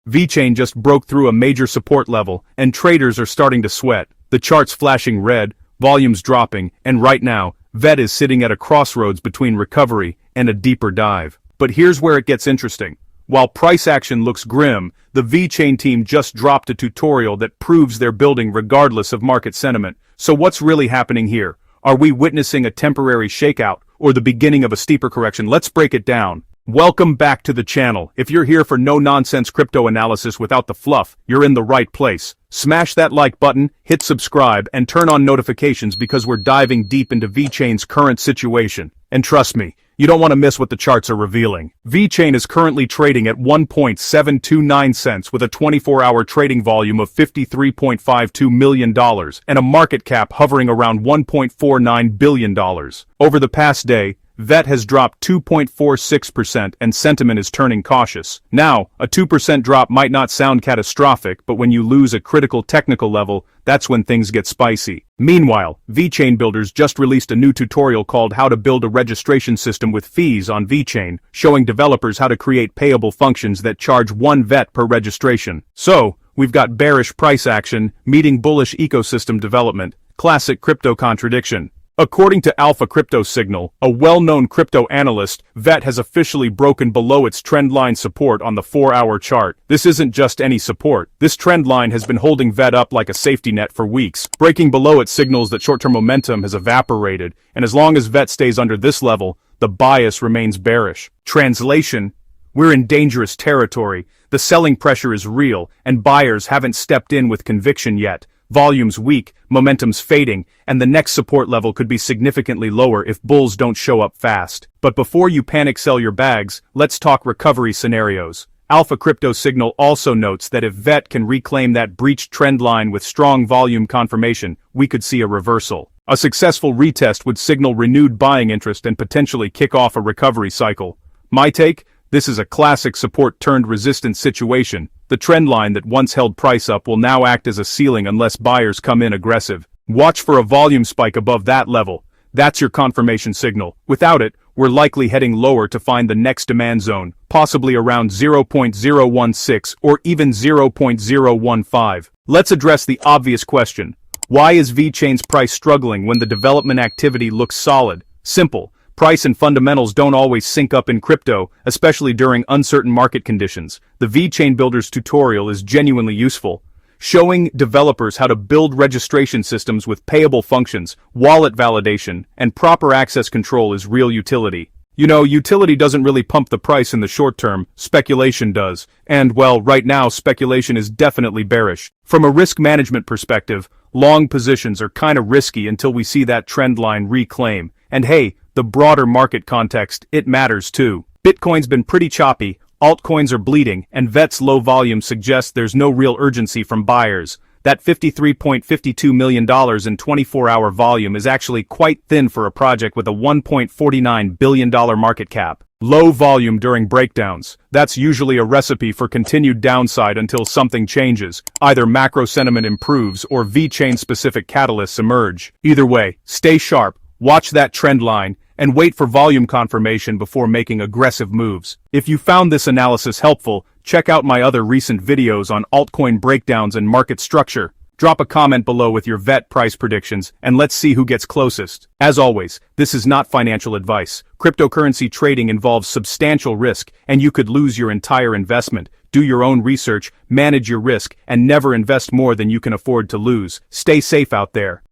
VeChain just broke through a major support level, and traders are starting to sweat. The chart's flashing red, volumes dropping, and right now, VET is sitting at a crossroads between recovery and a deeper dive. But here's where it gets interesting. While price action looks grim, the VeChain team just dropped a tutorial that proves they're building regardless of market sentiment. So what's really happening here? Are we witnessing a temporary shakeout, or the beginning of a steeper correction? Let's break it down. Welcome back to the channel. If you're here for no-nonsense crypto analysis without the fluff, you're in the right place. Smash that like button, hit subscribe, and turn on notifications because we're diving deep into VeChain's current situation. And trust me, you don't want to miss what the charts are revealing. VeChain is currently trading at 1.729 cents with a 24-hour trading volume of $53.52 million and a market cap hovering around $1.49 billion. Over the past day, VET has dropped 2.46% and sentiment is turning cautious. Now, a 2% drop might not sound catastrophic, but when you lose a critical technical level, that's when things get spicy. Meanwhile, VeChain Builders just released a new tutorial called How to Build a Registration System with Fees on VeChain, showing developers how to create payable functions that charge 1 VET per registration. So, we've got bearish price action meeting bullish ecosystem development. Classic crypto contradiction. According to Alpha Crypto Signal, a well-known crypto analyst, VET has officially broken below its trendline support on the 4-hour chart. This isn't just any support. This trendline has been holding VET up like a safety net for weeks. Breaking below it signals that short-term momentum has evaporated, and as long as VET stays under this level, the bias remains bearish. Translation: we're in dangerous territory. The selling pressure is real, and buyers haven't stepped in with conviction yet. Volume's weak, momentum's fading, and the next support level could be significantly lower if bulls don't show up fast. But before you panic sell your bags, let's talk recovery scenarios. Alpha Crypto Signal also notes that if VET can reclaim that breached trend line with strong volume confirmation, we could see a reversal. A successful retest would signal renewed buying interest and potentially kick off a recovery cycle. My take? This is a classic support-turned-resistance situation. The trend line that once held price up will now act as a ceiling unless buyers come in aggressive. Watch for a volume spike above that level. That's your confirmation signal. Without it, we're likely heading lower to find the next demand zone, possibly around 0.016 or even 0.015. Let's address the obvious question. Why is VeChain's price struggling when the development activity looks solid? Simple. Price and fundamentals don't always sync up in crypto, especially during uncertain market conditions. The VeChain Builders tutorial is genuinely useful, showing developers how to build registration systems with payable functions, wallet validation, and proper access control is real utility. You know, utility doesn't really pump the price in the short term, speculation does. And, well, right now speculation is definitely bearish. From a risk management perspective, long positions are kinda risky until we see that trend line reclaim. And hey, the broader market context, it matters too. Bitcoin's been pretty choppy, altcoins are bleeding, and VET's low volume suggests there's no real urgency from buyers. That $53.52 million in 24-hour volume is actually quite thin for a project with a $1.49 billion market cap. Low volume during breakdowns. That's usually a recipe for continued downside until something changes. Either macro sentiment improves or VeChain-specific catalysts emerge. Either way, stay sharp, watch that trend line, and wait for volume confirmation before making aggressive moves. If you found this analysis helpful, check out my other recent videos on altcoin breakdowns and market structure. Drop a comment below with your VET price predictions, and let's see who gets closest. As always, this is not financial advice. Cryptocurrency trading involves substantial risk, and you could lose your entire investment. Do your own research, manage your risk, and never invest more than you can afford to lose. Stay safe out there.